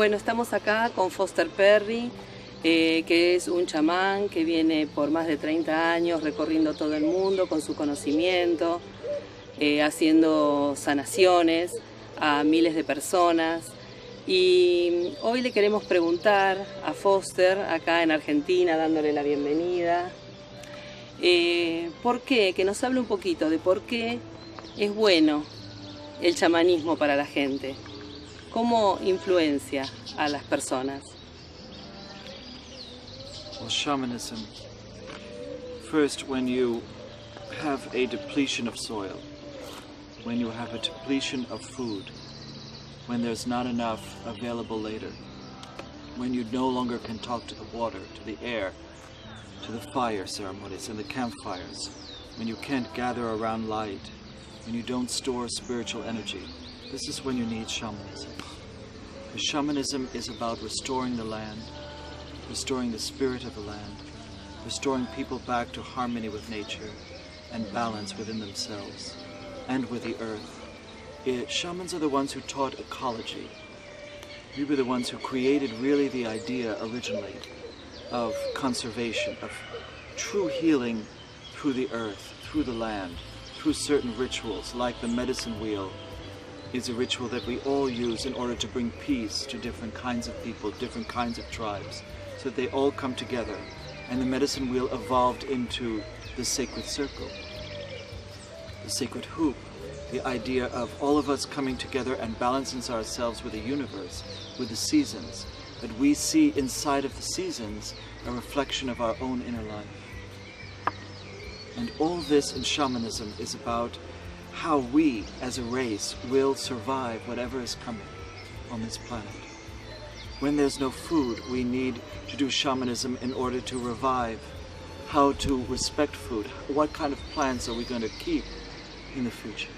Bueno, estamos acá con Foster Perry, que es un chamán que viene por más de 30 años recorriendo todo el mundo con su conocimiento, haciendo sanaciones a miles de personas. Y hoy le queremos preguntar a Foster, acá en Argentina, dándole la bienvenida, ¿por qué? Que nos hable un poquito de por qué es bueno el chamanismo para la gente. ¿Cómo influencia a las personas? Well, shamanism, first, when you have a depletion of soil, when you have a depletion of food, when there's not enough available later, when you no longer can talk to the water, to the air, to the fire ceremonies and the campfires, when you can't gather around light, when you don't store spiritual energy, this is when you need shamanism. Because shamanism is about restoring the land, restoring the spirit of the land, restoring people back to harmony with nature and balance within themselves and with the earth. Shamans are the ones who taught ecology. We were the ones who created really the idea originally of conservation, of true healing through the earth, through the land, through certain rituals, like the medicine wheel is a ritual that we all use in order to bring peace to different kinds of people, different kinds of tribes, so that they all come together. And the medicine wheel evolved into the sacred circle, the sacred hoop, the idea of all of us coming together and balancing ourselves with the universe, with the seasons, that we see inside of the seasons a reflection of our own inner life. And all this in shamanism is about how we, as a race, will survive whatever is coming on this planet. When there's no food, we need to do shamanism in order to revive, how to respect food, what kind of plants are we going to keep in the future.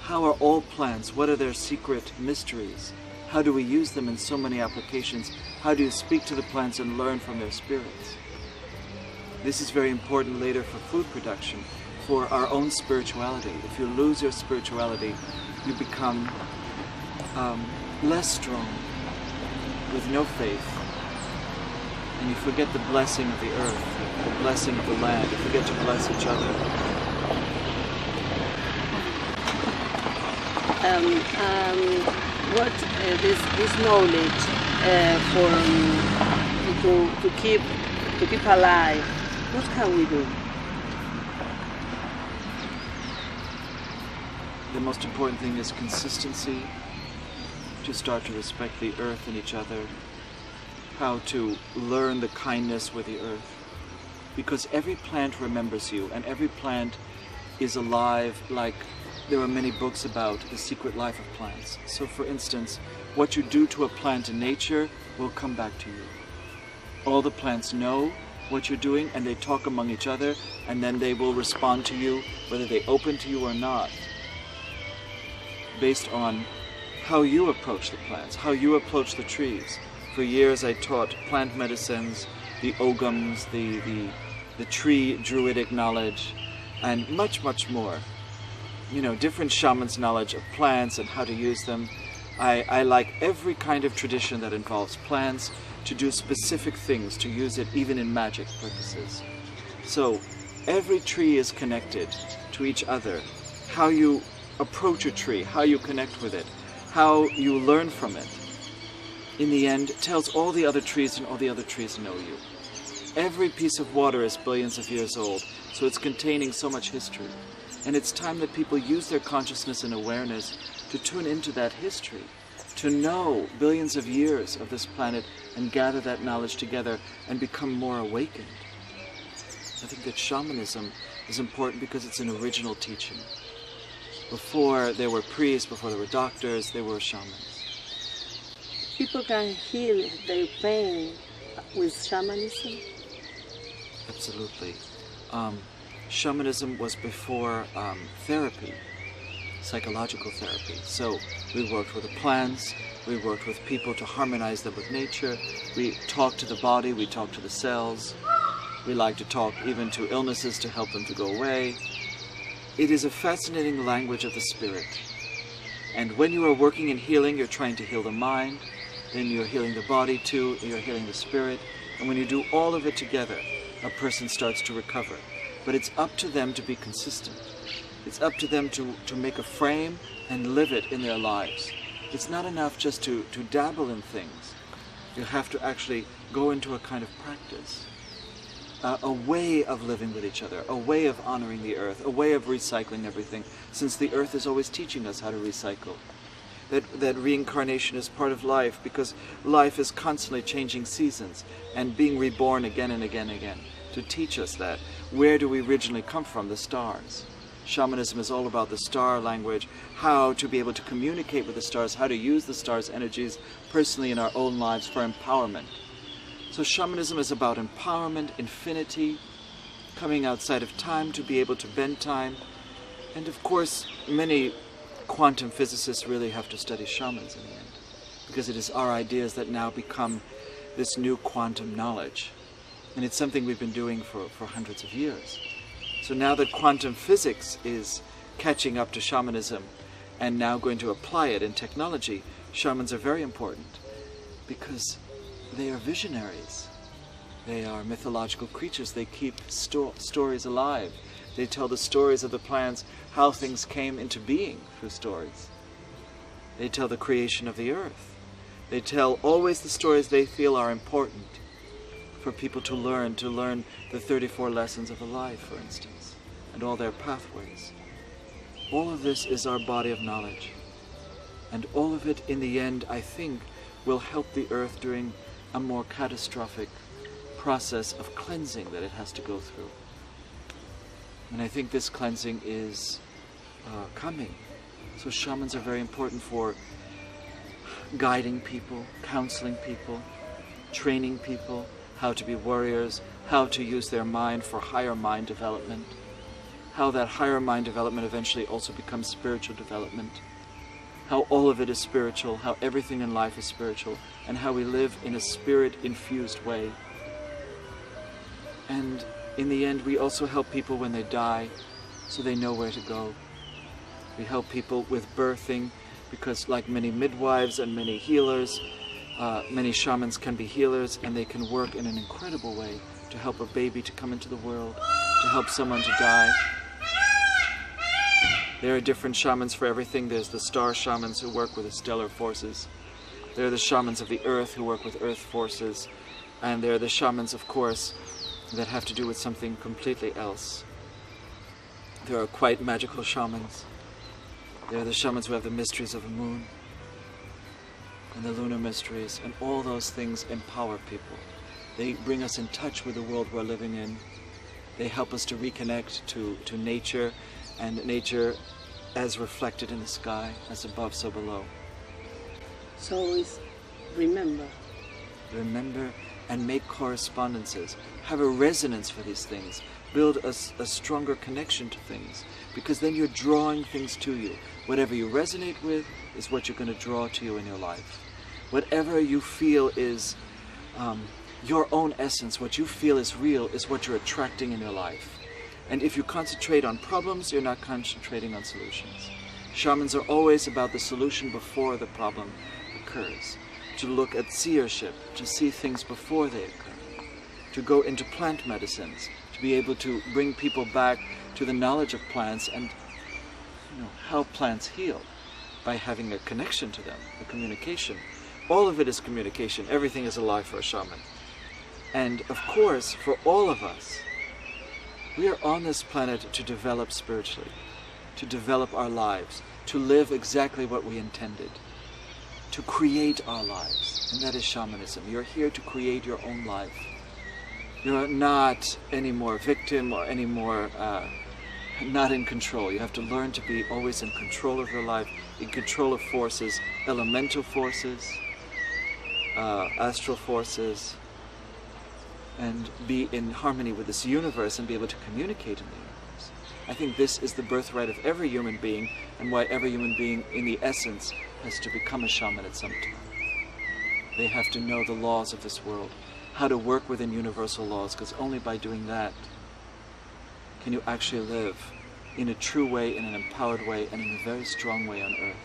How are all plants, what are their secret mysteries? How do we use them in so many applications? How do you speak to the plants and learn from their spirits? This is very important later for food production, for our own spirituality. If you lose your spirituality, you become less strong, with no faith, and you forget the blessing of the earth, the blessing of the land, you forget to bless each other. What this knowledge to keep alive, what can we do? The most important thing is consistency, to start to respect the earth and each other, how to learn the kindness with the earth, because every plant remembers you and every plant is alive. Like there are many books about the secret life of plants. So for instance, what you do to a plant in nature will come back to you. All the plants know what you're doing and they talk among each other, and then they will respond to you whether they open to you or not, based on how you approach the plants, how you approach the trees. For years I taught plant medicines, the ogams, the tree druidic knowledge, and much, much more. You know, different shamans' knowledge of plants and how to use them. I like every kind of tradition that involves plants to do specific things, to use it even in magic purposes. So every tree is connected to each other. How you approach a tree, how you connect with it, how you learn from it, in the end tells all the other trees, and all the other trees know you. Every piece of water is billions of years old, so it's containing so much history. And it's time that people use their consciousness and awareness to tune into that history, to know billions of years of this planet and gather that knowledge together and become more awakened. I think that shamanism is important because it's an original teaching. Before there were priests, before there were doctors, there were shamans. People can heal their pain with shamanism? Absolutely. Shamanism was before therapy, psychological therapy. So we worked with the plants, we worked with people to harmonize them with nature, we talked to the body, we talked to the cells, we like to talk even to illnesses to help them to go away. It is a fascinating language of the spirit. And when you are working in healing, you're trying to heal the mind, then you're healing the body too, you're healing the spirit. And when you do all of it together, a person starts to recover. But it's up to them to be consistent. It's up to them to make a frame and live it in their lives. It's not enough just to dabble in things. You have to actually go into a kind of practice. A way of living with each other, a way of honoring the earth, a way of recycling everything, since the earth is always teaching us how to recycle. That reincarnation is part of life, because life is constantly changing seasons and being reborn again and again and again, to teach us that. Where do we originally come from? The stars. Shamanism is all about the star language, how to be able to communicate with the stars, how to use the stars' energies personally in our own lives for empowerment. So shamanism is about empowerment, infinity, coming outside of time to be able to bend time. And of course, many quantum physicists really have to study shamans in the end, because it is our ideas that now become this new quantum knowledge. And it's something we've been doing for hundreds of years. So now that quantum physics is catching up to shamanism and now going to apply it in technology, shamans are very important because they are visionaries. They are mythological creatures. They keep stories alive. They tell the stories of the plants, how things came into being through stories. They tell the creation of the earth. They tell always the stories they feel are important for people to learn the 34 lessons of a life, for instance, and all their pathways. All of this is our body of knowledge. And all of it, in the end, I think, will help the earth during a more catastrophic process of cleansing that it has to go through. And I think this cleansing is coming. So shamans are very important for guiding people, counseling people, training people, how to be warriors, how to use their mind for higher mind development, how that higher mind development eventually also becomes spiritual development, how all of it is spiritual, how everything in life is spiritual, and how we live in a spirit-infused way. And in the end, we also help people when they die, so they know where to go. We help people with birthing, because like many midwives and many healers, many shamans can be healers, and they can work in an incredible way to help a baby to come into the world, to help someone to die. There are different shamans for everything. There's the star shamans who work with the stellar forces. There are the shamans of the earth who work with earth forces. And there are the shamans, of course, that have to do with something completely else. There are quite magical shamans. There are the shamans who have the mysteries of the moon and the lunar mysteries, and all those things empower people. They bring us in touch with the world we're living in. They help us to reconnect to nature, and nature as reflected in the sky, as above, so below. So always remember. Remember and make correspondences. Have a resonance for these things. Build a stronger connection to things, because then you're drawing things to you. Whatever you resonate with is what you're going to draw to you in your life. Whatever you feel is your own essence, what you feel is real, is what you're attracting in your life. And if you concentrate on problems, you're not concentrating on solutions. Shamans are always about the solution before the problem occurs. To look at seership, to see things before they occur. To go into plant medicines, to be able to bring people back to the knowledge of plants and how plants heal by having a connection to them, a communication. All of it is communication. Everything is alive for a shaman. And of course, for all of us, we are on this planet to develop spiritually, to develop our lives, to live exactly what we intended, to create our lives. And that is shamanism. You're here to create your own life. You're not any more victim or any more not in control. You have to learn to be always in control of your life, in control of forces, elemental forces, astral forces, and be in harmony with this universe and be able to communicate in the universe. I think this is the birthright of every human being, and why every human being in the essence has to become a shaman at some time. They have to know the laws of this world, how to work within universal laws, because only by doing that can you actually live in a true way, in an empowered way, and in a very strong way on earth.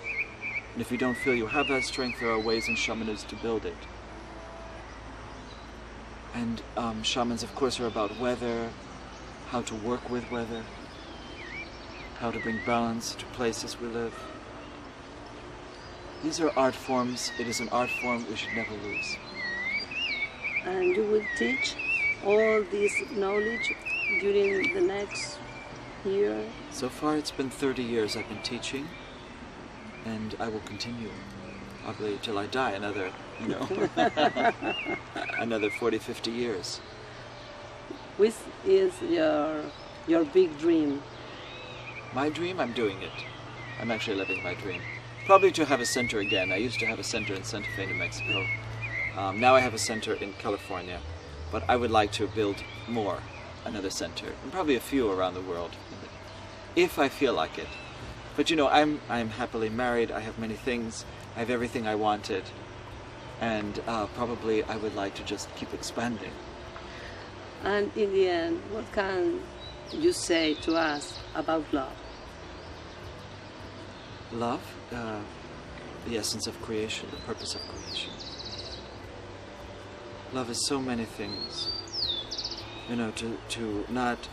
And if you don't feel you have that strength, there are ways in shamanism to build it. And shamans, of course, are about weather, how to work with weather, how to bring balance to places we live. These are art forms. It is an art form we should never lose. And you will teach all this knowledge during the next year? So far it's been 30 years I've been teaching, and I will continue, probably till I die, another, another 40, 50 years. Which is your big dream? My dream? I'm doing it. I'm actually living my dream. Probably to have a center again. I used to have a center in Santa Fe, New Mexico. Now I have a center in California, but I would like to build more, another center, and probably a few around the world, if I feel like it. But I'm happily married, I have many things, I have everything I wanted, and probably I would like to just keep expanding. And in the end, what can you say to us about love? Love, the essence of creation, the purpose of creation. Love is so many things. To not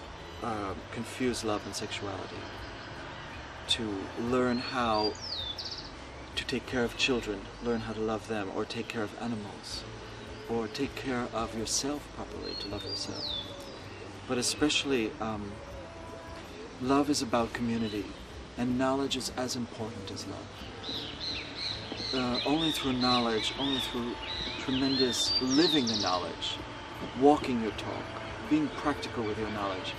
confuse love and sexuality. To learn how to take care of children, learn how to love them, or take care of animals, or take care of yourself properly, to love yourself. But especially, love is about community, and knowledge is as important as love. Only through knowledge, only through tremendous living the knowledge, walking your talk, being practical with your knowledge,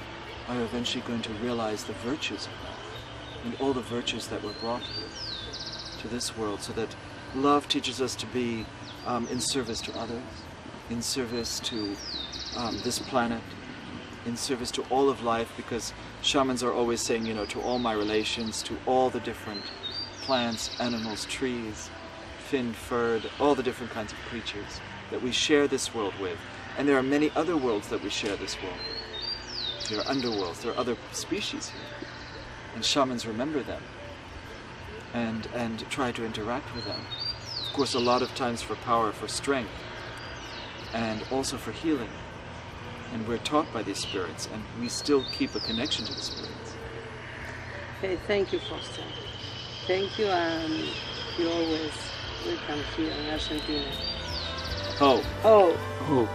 are you eventually going to realize the virtues of love and all the virtues that were brought to this world, so that love teaches us to be in service to others, in service to this planet, in service to all of life, because shamans are always saying, to all my relations, to all the different plants, animals, trees, finned, furred, all the different kinds of creatures that we share this world with. And there are many other worlds that we share this world with. There are underworlds, there are other species here. And shamans remember them and try to interact with them. Of course, a lot of times for power, for strength, and also for healing. And we're taught by these spirits, and we still keep a connection to the spirits. Okay, thank you, Foster. Thank you, and you're always welcome here in Argentina. Oh. Oh. Oh.